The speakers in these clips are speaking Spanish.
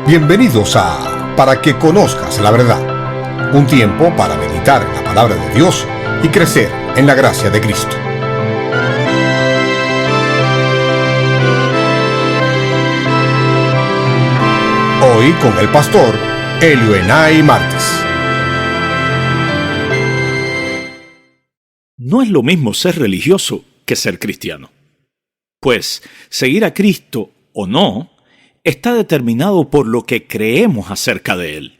Bienvenidos a Para que conozcas la verdad, un tiempo para meditar en la palabra de Dios y crecer en la gracia de Cristo. Hoy con el pastor Elioenay Márquez. No es lo mismo ser religioso que ser cristiano. Pues seguir a Cristo o no está determinado por lo que creemos acerca de Él.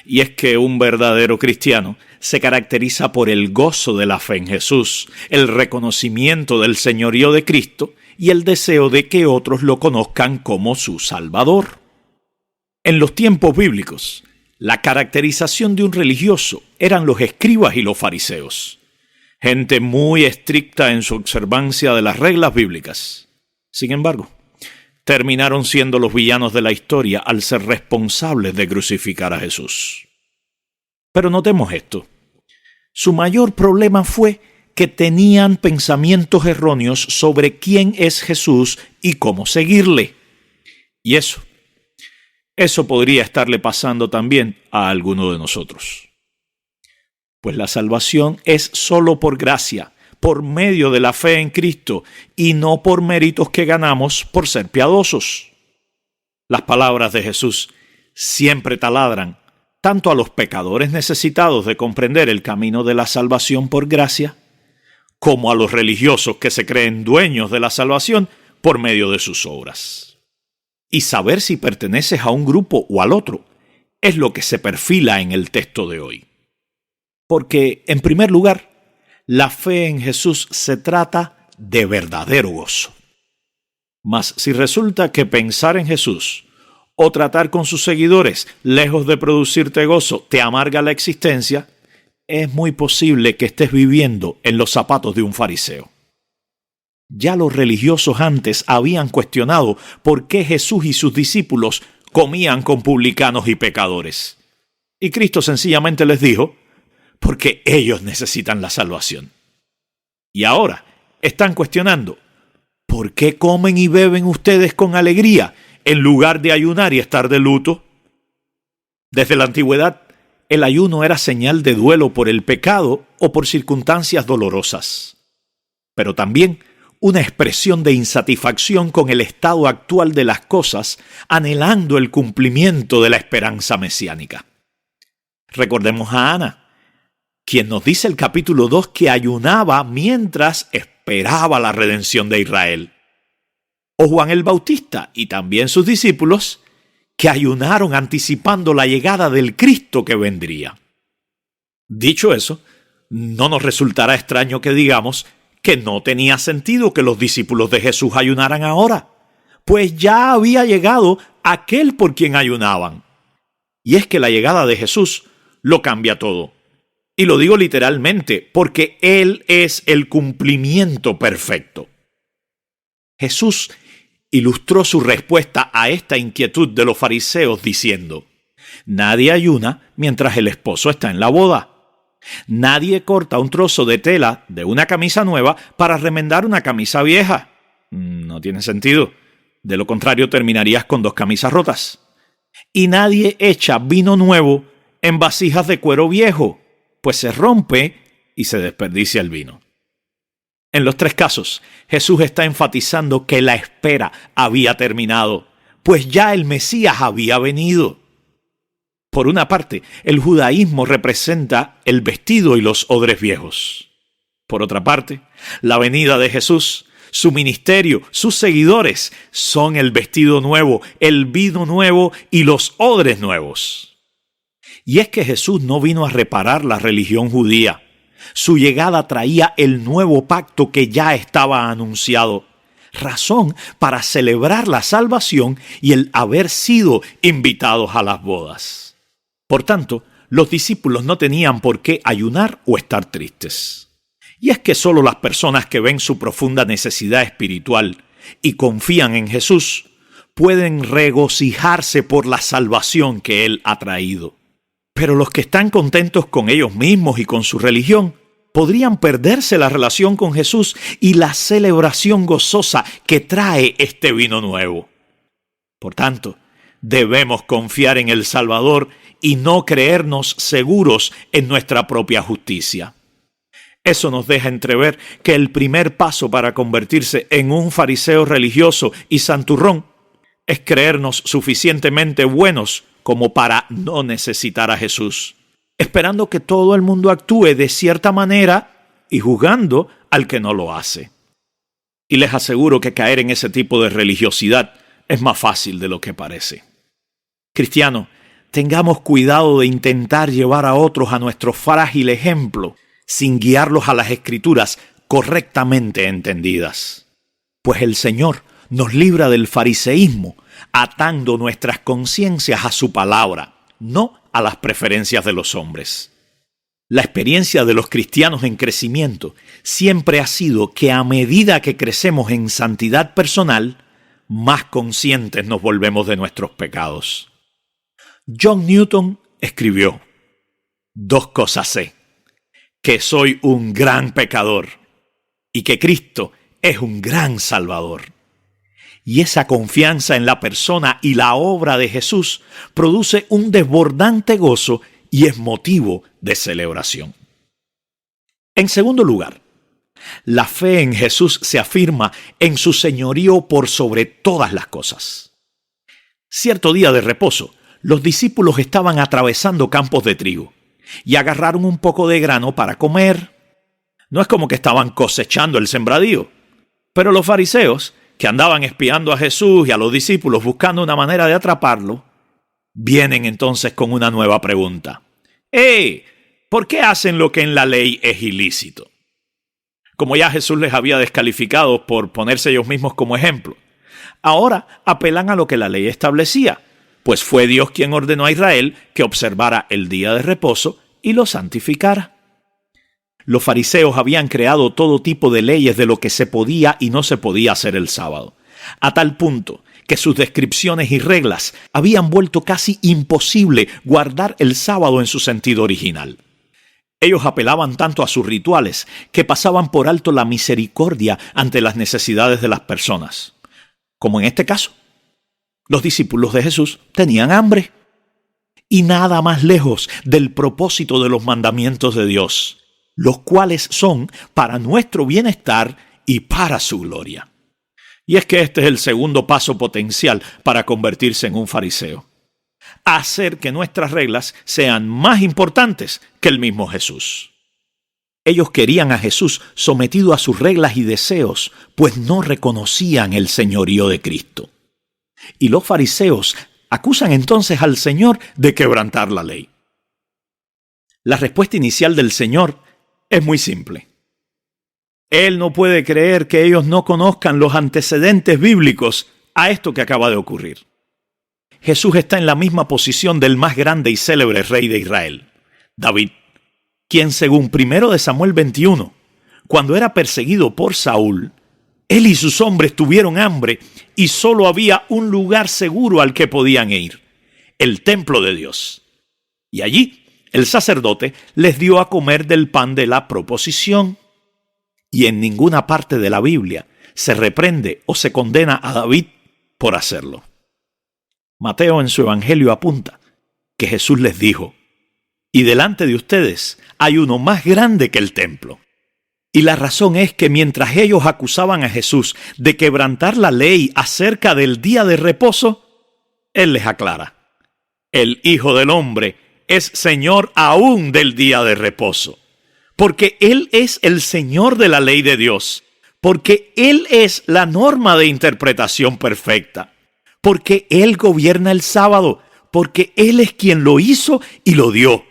Y es que un verdadero cristiano se caracteriza por el gozo de la fe en Jesús, el reconocimiento del señorío de Cristo y el deseo de que otros lo conozcan como su Salvador. En los tiempos bíblicos, la caracterización de un religioso eran los escribas y los fariseos, gente muy estricta en su observancia de las reglas bíblicas. Sin embargo, terminaron siendo los villanos de la historia al ser responsables de crucificar a Jesús. Pero notemos esto. Su mayor problema fue que tenían pensamientos erróneos sobre quién es Jesús y cómo seguirle. Y eso podría estarle pasando también a alguno de nosotros. Pues la salvación es solo por gracia, por medio de la fe en Cristo y no por méritos que ganamos por ser piadosos. Las palabras de Jesús siempre taladran tanto a los pecadores necesitados de comprender el camino de la salvación por gracia, como a los religiosos que se creen dueños de la salvación por medio de sus obras. Y saber si perteneces a un grupo o al otro es lo que se perfila en el texto de hoy. Porque, en primer lugar, la fe en Jesús se trata de verdadero gozo. Mas si resulta que pensar en Jesús o tratar con sus seguidores, lejos de producirte gozo, te amarga la existencia, es muy posible que estés viviendo en los zapatos de un fariseo. Ya los religiosos antes habían cuestionado por qué Jesús y sus discípulos comían con publicanos y pecadores. Y Cristo sencillamente les dijo: porque ellos necesitan la salvación. Y ahora están cuestionando: ¿por qué comen y beben ustedes con alegría en lugar de ayunar y estar de luto? Desde la antigüedad, el ayuno era señal de duelo por el pecado o por circunstancias dolorosas, pero también una expresión de insatisfacción con el estado actual de las cosas, anhelando el cumplimiento de la esperanza mesiánica. Recordemos a Ana, quien nos dice el capítulo 2 que ayunaba mientras esperaba la redención de Israel. O Juan el Bautista y también sus discípulos, que ayunaron anticipando la llegada del Cristo que vendría. Dicho eso, no nos resultará extraño que digamos que no tenía sentido que los discípulos de Jesús ayunaran ahora, pues ya había llegado aquel por quien ayunaban. Y es que la llegada de Jesús lo cambia todo. Y lo digo literalmente, porque Él es el cumplimiento perfecto. Jesús ilustró su respuesta a esta inquietud de los fariseos diciendo: nadie ayuna mientras el esposo está en la boda. Nadie corta un trozo de tela de una camisa nueva para remendar una camisa vieja. No tiene sentido. De lo contrario, terminarías con 2 camisas rotas. Y nadie echa vino nuevo en vasijas de cuero viejo, pues se rompe y se desperdicia el vino. En los 3 casos, Jesús está enfatizando que la espera había terminado, pues ya el Mesías había venido. Por una parte, el judaísmo representa el vestido y los odres viejos. Por otra parte, la venida de Jesús, su ministerio, sus seguidores son el vestido nuevo, el vino nuevo y los odres nuevos. Y es que Jesús no vino a reparar la religión judía. Su llegada traía el nuevo pacto que ya estaba anunciado, razón para celebrar la salvación y el haber sido invitados a las bodas. Por tanto, los discípulos no tenían por qué ayunar o estar tristes. Y es que solo las personas que ven su profunda necesidad espiritual y confían en Jesús pueden regocijarse por la salvación que Él ha traído. Pero los que están contentos con ellos mismos y con su religión podrían perderse la relación con Jesús y la celebración gozosa que trae este vino nuevo. Por tanto, Debemos confiar en el Salvador y no creernos seguros en nuestra propia justicia. Eso nos deja entrever que el primer paso para convertirse en un fariseo religioso y santurrón es creernos suficientemente buenos como para no necesitar a Jesús, esperando que todo el mundo actúe de cierta manera y juzgando al que no lo hace. Y les aseguro que caer en ese tipo de religiosidad es más fácil de lo que parece. Cristiano, tengamos cuidado de intentar llevar a otros a nuestro frágil ejemplo sin guiarlos a las Escrituras correctamente entendidas. Pues el Señor nos libra del fariseísmo atando nuestras conciencias a su palabra, no a las preferencias de los hombres. La experiencia de los cristianos en crecimiento siempre ha sido que a medida que crecemos en santidad personal, más conscientes nos volvemos de nuestros pecados. John Newton escribió: "Dos cosas sé, que soy un gran pecador y que Cristo es un gran Salvador". Y esa confianza en la persona y la obra de Jesús produce un desbordante gozo y es motivo de celebración. En segundo lugar, la fe en Jesús se afirma en su señorío por sobre todas las cosas. Cierto día de reposo, los discípulos estaban atravesando campos de trigo y agarraron un poco de grano para comer. No es como que estaban cosechando el sembradío, pero los fariseos, que andaban espiando a Jesús y a los discípulos buscando una manera de atraparlo, vienen entonces con una nueva pregunta. ¿Por qué hacen lo que en la ley es ilícito? Como ya Jesús les había descalificado por ponerse ellos mismos como ejemplo, ahora apelan a lo que la ley establecía, pues fue Dios quien ordenó a Israel que observara el día de reposo y lo santificara. Los fariseos habían creado todo tipo de leyes de lo que se podía y no se podía hacer el sábado, a tal punto que sus descripciones y reglas habían vuelto casi imposible guardar el sábado en su sentido original. Ellos apelaban tanto a sus rituales que pasaban por alto la misericordia ante las necesidades de las personas. Como en este caso, los discípulos de Jesús tenían hambre. Y nada más lejos del propósito de los mandamientos de Dios, los cuales son para nuestro bienestar y para su gloria. Y es que este es el segundo paso potencial para convertirse en un fariseo: hacer que nuestras reglas sean más importantes que el mismo Jesús. Ellos querían a Jesús sometido a sus reglas y deseos, pues no reconocían el señorío de Cristo. Y los fariseos acusan entonces al Señor de quebrantar la ley. La respuesta inicial del Señor es muy simple. Él no puede creer que ellos no conozcan los antecedentes bíblicos a esto que acaba de ocurrir. Jesús está en la misma posición del más grande y célebre rey de Israel, David, quien según 1 Samuel 21, cuando era perseguido por Saúl, él y sus hombres tuvieron hambre y solo había un lugar seguro al que podían ir: el templo de Dios. Y allí el sacerdote les dio a comer del pan de la proposición. Y en ninguna parte de la Biblia se reprende o se condena a David por hacerlo. Mateo en su evangelio apunta que Jesús les dijo: "Y delante de ustedes hay uno más grande que el templo". Y la razón es que mientras ellos acusaban a Jesús de quebrantar la ley acerca del día de reposo, Él les aclara: el Hijo del Hombre es Señor aún del día de reposo, porque Él es el Señor de la ley de Dios, porque Él es la norma de interpretación perfecta, porque Él gobierna el sábado, porque Él es quien lo hizo y lo dio.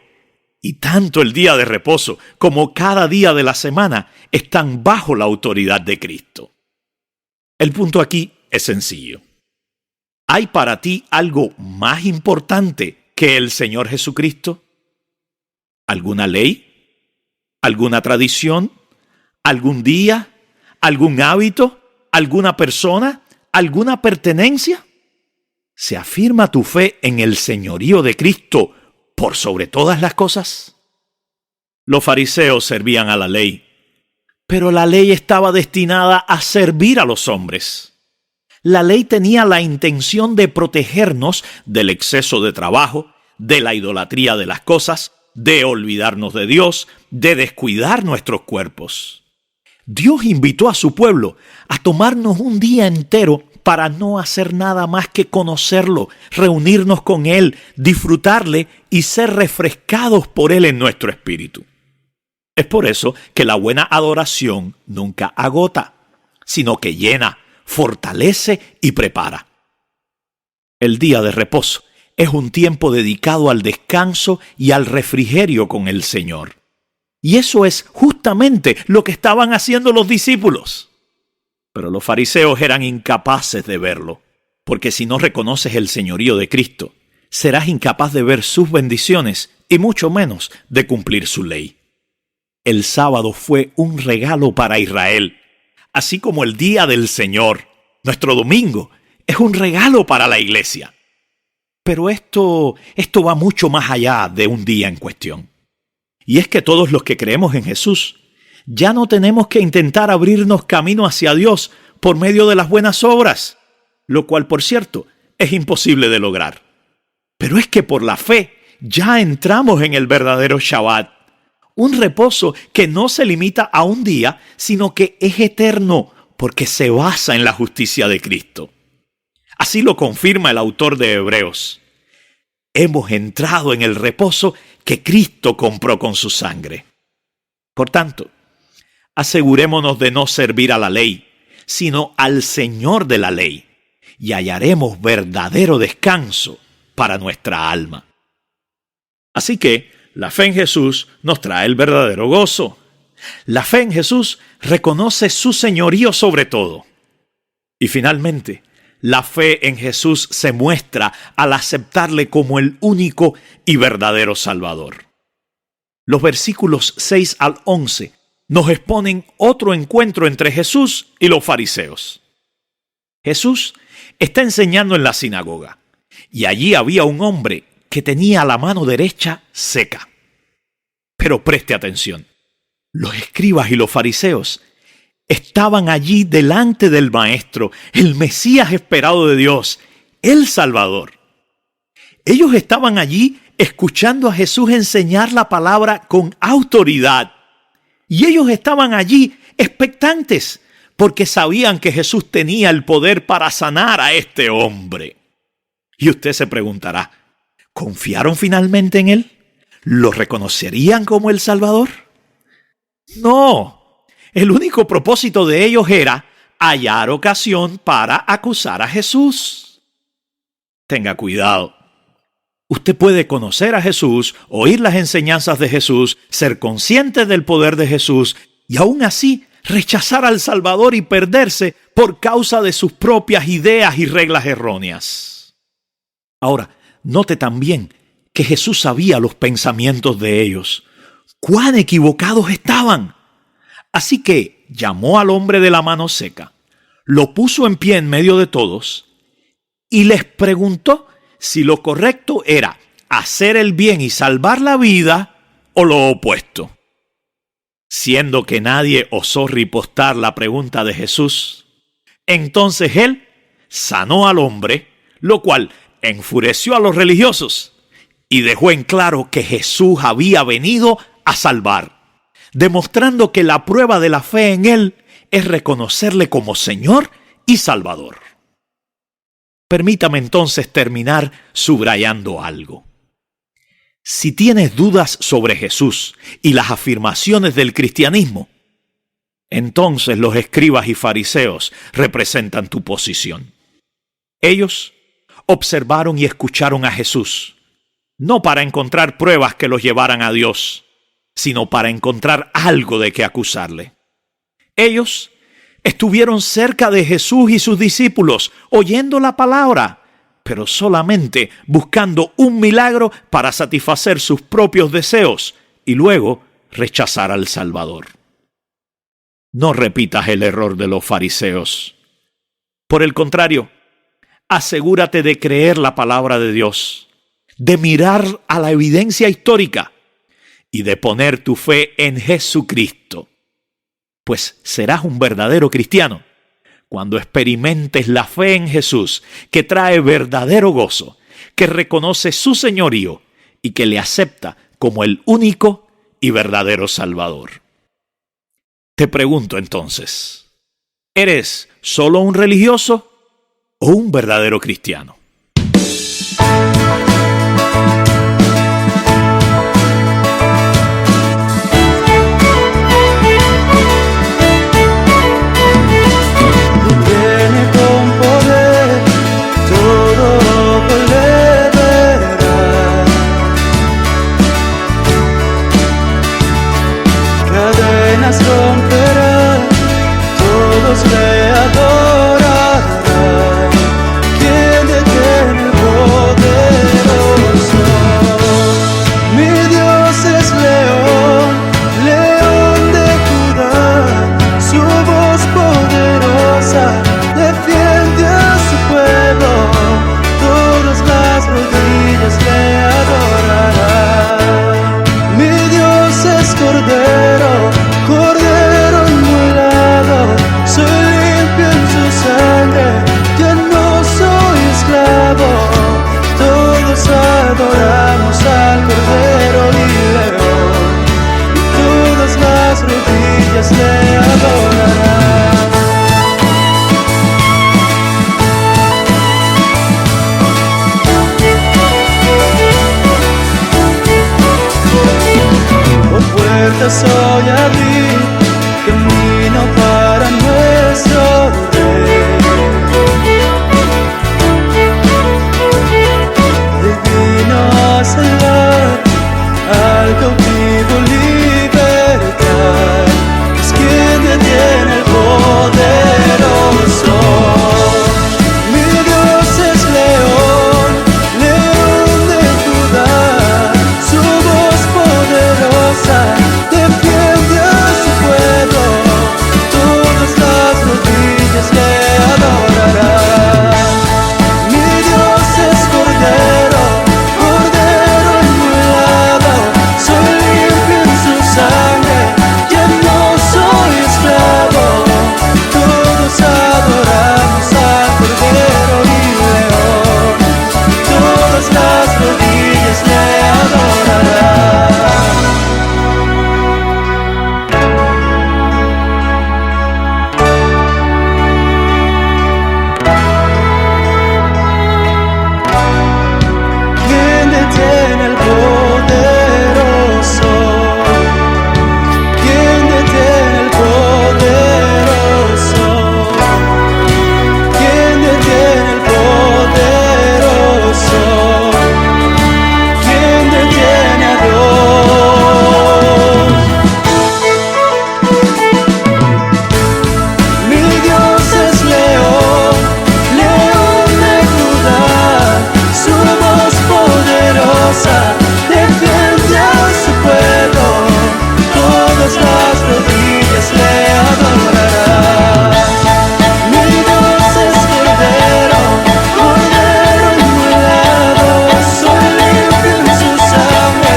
Y tanto el día de reposo como cada día de la semana están bajo la autoridad de Cristo. El punto aquí es sencillo. ¿Hay para ti algo más importante que el Señor Jesucristo? ¿Alguna ley? ¿Alguna tradición? ¿Algún día? ¿Algún hábito? ¿Alguna persona? ¿Alguna pertenencia? ¿Se afirma tu fe en el señorío de Cristo por sobre todas las cosas? Los fariseos servían a la ley, pero la ley estaba destinada a servir a los hombres. La ley tenía la intención de protegernos del exceso de trabajo, de la idolatría de las cosas, de olvidarnos de Dios, de descuidar nuestros cuerpos. Dios invitó a su pueblo a tomarnos un día entero para no hacer nada más que conocerlo, reunirnos con Él, disfrutarle y ser refrescados por Él en nuestro espíritu. Es por eso que la buena adoración nunca agota, sino que llena, fortalece y prepara. El día de reposo es un tiempo dedicado al descanso y al refrigerio con el Señor. Y eso es justamente lo que estaban haciendo los discípulos. Pero los fariseos eran incapaces de verlo, porque si no reconoces el señorío de Cristo, serás incapaz de ver sus bendiciones y mucho menos de cumplir su ley. El sábado fue un regalo para Israel, así como el día del Señor, nuestro domingo, es un regalo para la iglesia. Pero esto va mucho más allá de un día en cuestión. Y es que todos los que creemos en Jesús, ya no tenemos que intentar abrirnos camino hacia Dios por medio de las buenas obras, lo cual, por cierto, es imposible de lograr. Pero es que por la fe ya entramos en el verdadero Shabbat, un reposo que no se limita a un día, sino que es eterno, porque se basa en la justicia de Cristo. Así lo confirma el autor de Hebreos. Hemos entrado en el reposo que Cristo compró con su sangre. Por tanto, asegurémonos de no servir a la ley, sino al Señor de la ley, y hallaremos verdadero descanso para nuestra alma. Así que la fe en Jesús nos trae el verdadero gozo. La fe en Jesús reconoce su señorío sobre todo. Y finalmente, la fe en Jesús se muestra al aceptarle como el único y verdadero Salvador. Los versículos 6 al 11 nos exponen otro encuentro entre Jesús y los fariseos. Jesús está enseñando en la sinagoga, y allí había un hombre que tenía la mano derecha seca. Pero preste atención, los escribas y los fariseos estaban allí delante del Maestro, el Mesías esperado de Dios, el Salvador. Ellos estaban allí escuchando a Jesús enseñar la palabra con autoridad. Y ellos estaban allí expectantes, porque sabían que Jesús tenía el poder para sanar a este hombre. Y usted se preguntará, ¿confiaron finalmente en él? ¿Lo reconocerían como el Salvador? No. El único propósito de ellos era hallar ocasión para acusar a Jesús. Tenga cuidado. Usted puede conocer a Jesús, oír las enseñanzas de Jesús, ser consciente del poder de Jesús y aún así rechazar al Salvador y perderse por causa de sus propias ideas y reglas erróneas. Ahora, note también que Jesús sabía los pensamientos de ellos. ¡Cuán equivocados estaban! Así que llamó al hombre de la mano seca, lo puso en pie en medio de todos y les preguntó si lo correcto era hacer el bien y salvar la vida o lo opuesto. Siendo que nadie osó ripostar la pregunta de Jesús, entonces él sanó al hombre, lo cual enfureció a los religiosos y dejó en claro que Jesús había venido a salvar, demostrando que la prueba de la fe en Él es reconocerle como Señor y Salvador. Permítame entonces terminar subrayando algo. Si tienes dudas sobre Jesús y las afirmaciones del cristianismo, entonces los escribas y fariseos representan tu posición. Ellos observaron y escucharon a Jesús, no para encontrar pruebas que los llevaran a Dios, sino para encontrar algo de qué acusarle. Ellos estuvieron cerca de Jesús y sus discípulos, oyendo la palabra, pero solamente buscando un milagro para satisfacer sus propios deseos y luego rechazar al Salvador. No repitas el error de los fariseos. Por el contrario, asegúrate de creer la palabra de Dios, de mirar a la evidencia histórica y de poner tu fe en Jesucristo. Pues serás un verdadero cristiano cuando experimentes la fe en Jesús, que trae verdadero gozo, que reconoce su señorío y que le acepta como el único y verdadero Salvador. Te pregunto entonces, ¿eres solo un religioso o un verdadero cristiano? Romperá, todos le adorarán. ¿Quién detiene el poderoso? Mi Dios es león, león de Judá. Su voz poderosa defiende a su pueblo. Todas las rodillas le adorarán. Mi Dios es cordero, Cordero inmolado, soy limpio en su sangre, ya no soy esclavo. Todos adoramos al Cordero y León, y todas las rodillas le adorarán. Por puertas hoy abrí, camino para nuestro Rey. Él vino a salvar al cautivo libertad. Es quien detiene el poderoso. Mi Dios es león, león de Judá. Su voz poderosa defiende a su pueblo. Todas las rodillas le adorarán. Mi Dios es cordero, cordero inmolado. Soy limpio en su sangre, ya no soy esclavo. Todos adoramos al Cordero y León. Todas las rodillas le adorarán. ¿Quién detiene el poderoso? ¿Quién detiene el poderoso? ¿Quién detiene el poderoso? ¿Quién detiene a Dios? Mi Dios es león, león de Judá. Su voz poderosa defiende a su pueblo. Todas las rodillas le adorarán. Mi Dios es cordero, cordero inmolado. Soy limpio en su sangre,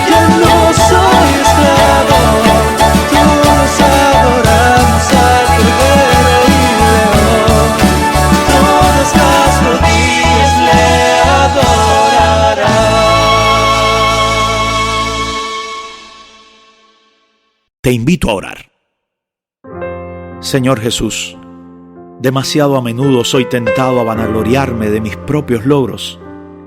ya no soy esclavo. Todos adoramos al Cordero y León. Todas las rodillas le adorarán. Te invito a orar. Señor Jesús, demasiado a menudo soy tentado a vanagloriarme de mis propios logros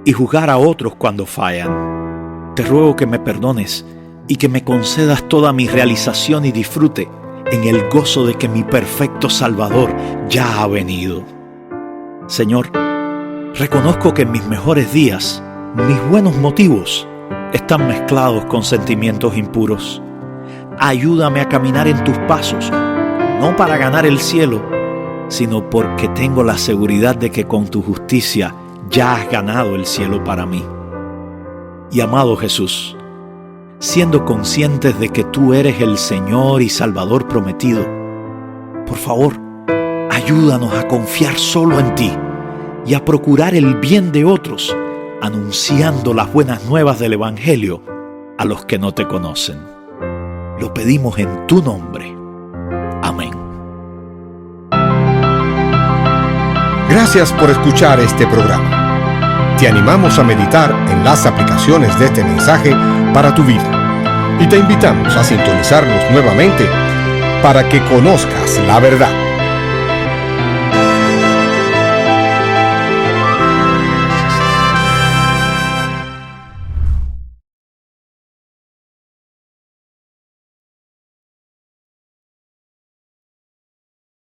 y juzgar a otros cuando fallan. Te ruego que me perdones y que me concedas toda mi realización y disfrute en el gozo de que mi perfecto Salvador ya ha venido. Señor, reconozco que en mis mejores días, mis buenos motivos están mezclados con sentimientos impuros. Ayúdame a caminar en tus pasos, no para ganar el cielo, sino porque tengo la seguridad de que con tu justicia ya has ganado el cielo para mí. Y amado Jesús, siendo conscientes de que tú eres el Señor y Salvador prometido, por favor, ayúdanos a confiar solo en ti y a procurar el bien de otros, anunciando las buenas nuevas del Evangelio a los que no te conocen. Lo pedimos en tu nombre. Amén. Gracias por escuchar este programa. Te animamos a meditar en las aplicaciones de este mensaje para tu vida y te invitamos a sintonizarnos nuevamente para que conozcas la verdad.